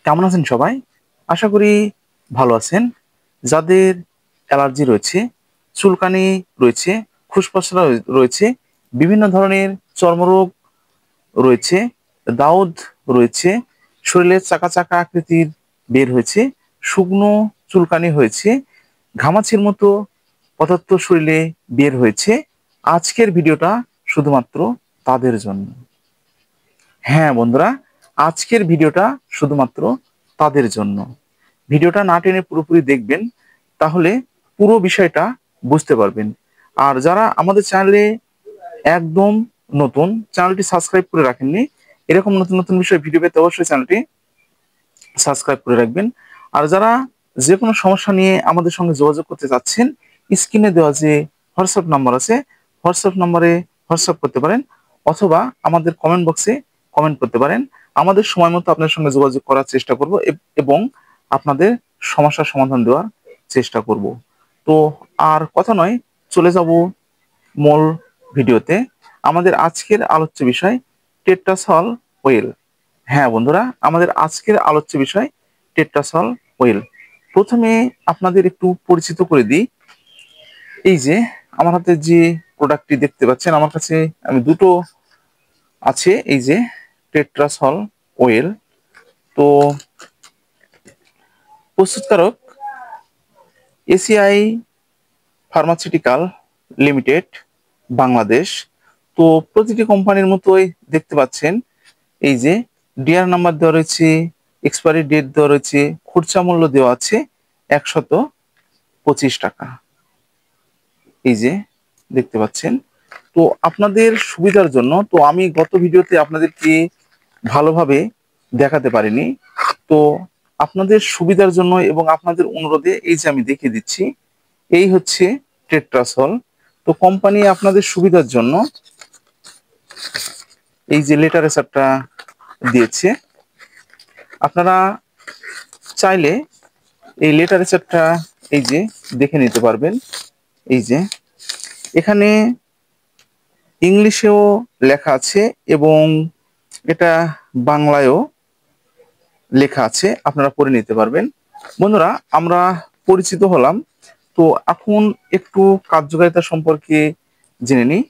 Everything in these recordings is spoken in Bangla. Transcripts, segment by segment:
কেমন আছেন সবাই? আশা করি ভালো আছেন। যাদের অ্যালার্জি রয়েছে, চুলকানি রয়েছে, খুসপসরা রয়েছে, বিভিন্ন ধরনের চর্মরোগ রয়েছে, দাউদ রয়েছে, শরীরে চাকা চাকা আকৃতির বের হয়েছে, শুকনো চুলকানি হয়েছে, ঘামাচির মতো পদার্থ শরীরে বের হয়েছে। আজকের ভিডিওটা শুধুমাত্র তাদের জন্য। হ্যাঁ বন্ধুরা, আজকের ভিডিওটা শুধুমাত্র তাদের জন্য। ভিডিওটা না টেনে পুরোপুরি দেখবেন, তাহলে পুরো বিষয়টা বুঝতে পারবেন। আর যারা আমাদের চ্যানেলে একদম নতুন, চ্যানেলটি সাবস্ক্রাইব করে রাখেননি, এরকম নতুন নতুন বিষয় ভিডিও পেতে অবশ্যই চ্যানেলটি সাবস্ক্রাইব করে রাখবেন। আর যারা যে কোনো সমস্যা নিয়ে আমাদের সঙ্গে যোগাযোগ করতে চাচ্ছেন, স্ক্রিনে দেওয়া যে হোয়াটসঅ্যাপ নাম্বার আছে, হোয়াটসঅ্যাপ নাম্বারে হোয়াটসঅ্যাপ করতে পারেন, অথবা আমাদের কমেন্ট বক্সে কমেন্ট করতে পারেন। আমাদের সময় মতো আপনার সঙ্গে যোগাযোগ করার চেষ্টা করব এবং আপনাদের সমস্যার সমাধান দেওয়ার চেষ্টা করব। তো আর কথা নয়, চলে যাব মূল ভিডিওতে। আমাদের আজকের আলোচ্য বিষয় টেট্রাসল ওয়েল। হ্যাঁ বন্ধুরা, আমাদের আজকের আলোচ্য বিষয় টেট্রাসল ওয়েল। প্রথমে আপনাদের একটু পরিচিত করে দিই। এই যে আমার হাতে যে প্রোডাক্টটি দেখতে পাচ্ছেন, আমার কাছে আমি দুটো আছে, এই যে টেট্রাসল ওয়েল। তো প্রস্তুতকারক এসিআই ফার্মাসিউটিক্যাল লিমিটেড, বাংলাদেশ। তো প্রতিটি কোম্পানির মতোই দেখতে পাচ্ছেন, এই যে ডিআর নাম্বার দেওয়া রয়েছে, এক্সপায়ারি ডেট দেওয়া রয়েছে, খুচরা মূল্য দেওয়া আছে 125 টাকা। এই যে দেখতে পাচ্ছেন। তো আপনাদের সুবিধার জন্য, তো আমি গত ভিডিওতে আপনাদেরকে ভালোভাবে দেখাতে পারিনি, তো আপনাদের সুবিধার জন্য এবং আপনাদের অনুরোধে এই যে আমি দেখিয়ে দিচ্ছি, এই হচ্ছে টেট্রাসল। তো কোম্পানি আপনাদের সুবিধার জন্য এই যে লিটারেচারটা দিয়েছে। আপনারা চাইলে এই লিটারেচারটা এই যে দেখে নিতে পারবেন। এই যে এখানে ইংলিশেও লেখা আছে এবং এটা বাংলায়ও লেখা আছে, আপনারা পড়ে নিতে পারবেন। বন্ধুরা, আমরা পরিচিত হলাম, তো এখন একটু কার্যকারিতা সম্পর্কে জেনে নিই।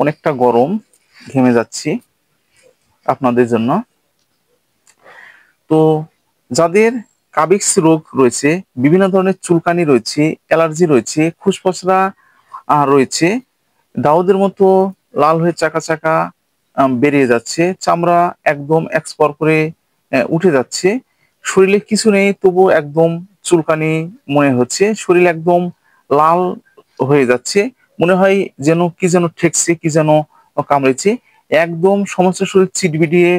অনেকটা গরম, ঘেমে যাচ্ছি আপনাদের জন্য। তো যাদের কাবিক্স রোগ রয়েছে, বিভিন্ন ধরনের চুলকানি রয়েছে, অ্যালার্জি রয়েছে, খুসপসরা রয়েছে, দাউদের মতো লাল হয়ে চাকা চাকা বেরিয়ে যাচ্ছে, চামড়া একদম এক্সপার করে উঠে যাচ্ছে, শরীরে কিছু নেই তবু একদম চুলকানি মনে হচ্ছে, শরীর একদম লাল হয়ে যাচ্ছে, মনে হয় যেন কি যেন ঠেকছে, কি যেন কামড়েছে, একদম সমস্ত শরীর চিটবিটিয়ে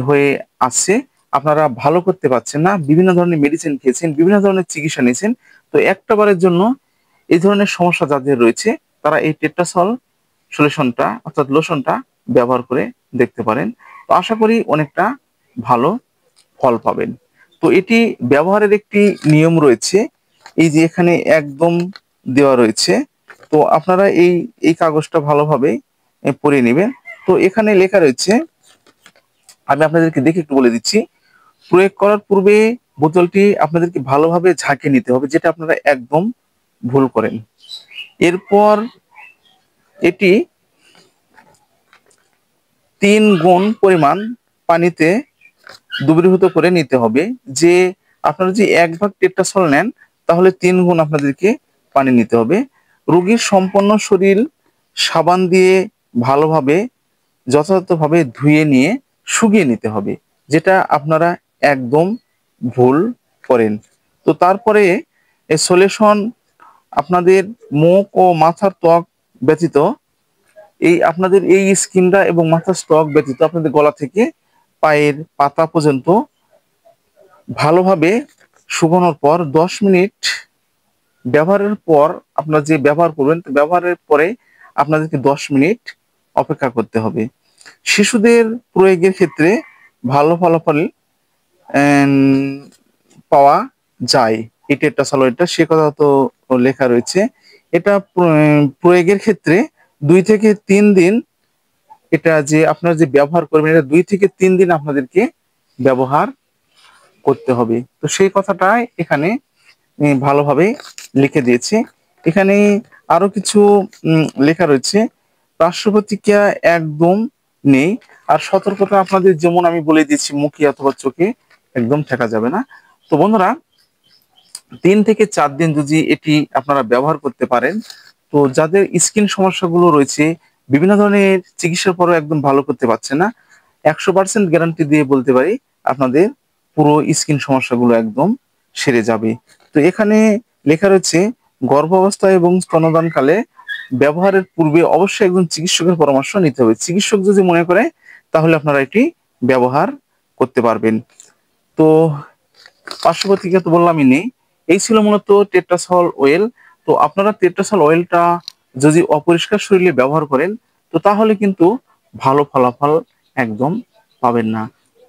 হয়ে আছে। আপনারা ভালো করতে পারছেন না, বিভিন্ন ধরনের মেডিসিন খেয়েছেন, বিভিন্ন ধরনের চিকিৎসা নিয়েছেন। তো একটা বারের জন্য এই ধরনের সমস্যা যাদের রয়েছে, তারা এই টেট্রাসল সলিউশনটা অর্থাৎ লোশনটা ব্যবহার করে দেখতে পারেন। তো আশা করি অনেকটা ভালো ফল পাবেন। তো এটি ব্যবহারের একটি নিয়ম রয়েছে, এই যে এখানে একদম দেওয়া রয়েছে। তো আপনারা এই এই কাগজটা ভালোভাবে পড়ে নেবেন। তো এখানে লেখা রয়েছে, আমি আপনাদেরকে দেখে একটু বলে দিচ্ছি। প্রয়োগ করার পূর্বে বোতলটি আপনাদেরকে ভালোভাবে ঝাঁকিয়ে নিতে হবে, যেটা আপনারা একদম ভুল করেন। এরপর এটি 3 গুণ পরিমাণ পানিতে দ্রবীভূত করে নিতে হবে। যে আপনারা যে 1 ভাগ টেট্রাসল নেন, তাহলে 3 গুণ আপনাদেরকে পানি নিতে হবে। রোগীর সম্পূর্ণ শরীর সাবান দিয়ে ভালোভাবে যথাযথভাবে ধুয়ে নিয়ে শুকিয়ে নিতে হবে, যেটা আপনারা একদম ভুল করেন। তো তারপরে এই সলিউশন আপনাদের মুখ ও মাথার ত্বক ব্যতীত, এই আপনাদের এই স্কিনটা এবং মাথার ত্বক ব্যতীত আপনাদের গলা থেকে পায়ের পাতা পর্যন্ত ভালোভাবে শুকানোর পর 10 মিনিট ব্যবহারের পর, আপনারা যে ব্যবহার করবেন, তো ব্যবহারের পরে আপনাদেরকে 10 মিনিট অপেক্ষা করতে হবে। শিশুদের প্রয়োগের ক্ষেত্রে ভালো ফলাফল পাওয়া যায় এই টেট্রাসাইক্লিনটা, সে কথা তো লেখা রয়েছে। এটা প্রয়োগের ক্ষেত্রে 2 থেকে 3 দিন, এটা যে আপনারা যে ব্যবহার করবেন, এটা 2 থেকে 3 দিন আপনাদেরকে ব্যবহার করতে হবে। তো সেই কথাটাই এখানে ভালোভাবে লিখে দিয়েছি। এখানে আরো কিছু লেখা রয়েছে, পার্শ্ব প্রতিক্রিয়া একদম নেই। আর সতর্কতা আপনাদের যেমন আমি বলে দিয়েছি, মুখে অথবা চোখে একদম ঠেকা যাবে না। তো বন্ধুরা, 3 থেকে 4 দিন যদি এটি আপনারা ব্যবহার করতে পারেন, তো যাদের স্কিন সমস্যাগুলো রয়েছে, বিভিন্ন ধরনের চিকিৎসার পরও একদম ভালো করতে পারছে না, 100% গ্যারান্টি দিয়ে বলতে পারি আপনাদের পুরো স্কিন সমস্যাগুলো একদম সেরে যাবে। তো এখানে লেখা রয়েছে, গর্ভাবস্থা এবং স্তন্যদানকালে ব্যবহারের পূর্বে অবশ্যই একজন চিকিৎসকের পরামর্শ নিতে হবে। চিকিৎসক যদি মনে করে তাহলে আপনারা এটি ব্যবহার করতে পারবেন। তো পার্শ্ব প্রতিক্রিয়া তো বললামই নেই। এই ছিল মূলত টেট্রাসল অয়েল। তো আপনারা টেট্রাসল অয়েলটা যদি অপরিষ্কার শরীরে ব্যবহার করেন, তো তাহলে কিন্তু ভালো ফলাফল একদম পাবেন না।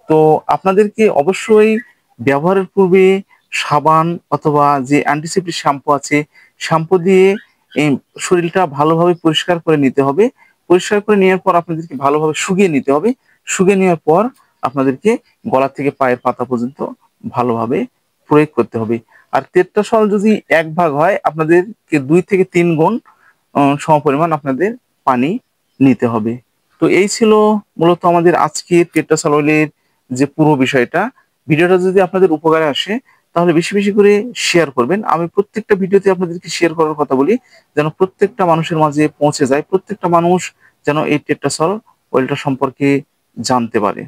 তো আপনাদেরকে অবশ্যই ব্যবহারের পূর্বে সাবান অথবা যে অ্যান্টিসেপ্টিক শ্যাম্পু আছে, শ্যাম্পু দিয়ে এই শরীরটা ভালোভাবে পরিষ্কার করে নিতে হবে। পরিষ্কার করে নেওয়ার পর আপনাদেরকে ভালোভাবে শুকিয়ে নিতে হবে। শুকিয়ে নেওয়ার পর আপনাদেরকে গলা থেকে পায়ের পাতা পর্যন্ত ভালোভাবে প্রয়োগ করতে হবে। আর তেত্রাসল যদি 1 ভাগ হয়, আপনাদেরকে 2 থেকে 3 গুণ সমপরিমাণ আপনাদের পানি নিতে হবে। তো এই ছিল মূলত আমাদের আজকে তেত্রাসল অয়েলের যে পুরো বিষয়টা। ভিডিওটা যদি আপনাদের উপকারে আসে তাহলে বেশি বেশি করে শেয়ার করবেন। আমি প্রত্যেকটা ভিডিওতে আপনাদেরকে শেয়ার করার কথা বলি, যেন প্রত্যেকটা মানুষের মাঝে পৌঁছে যায়, প্রত্যেকটা মানুষ যেন এই টেট্রাসল অয়েলটা সম্পর্কে জানতে পারে।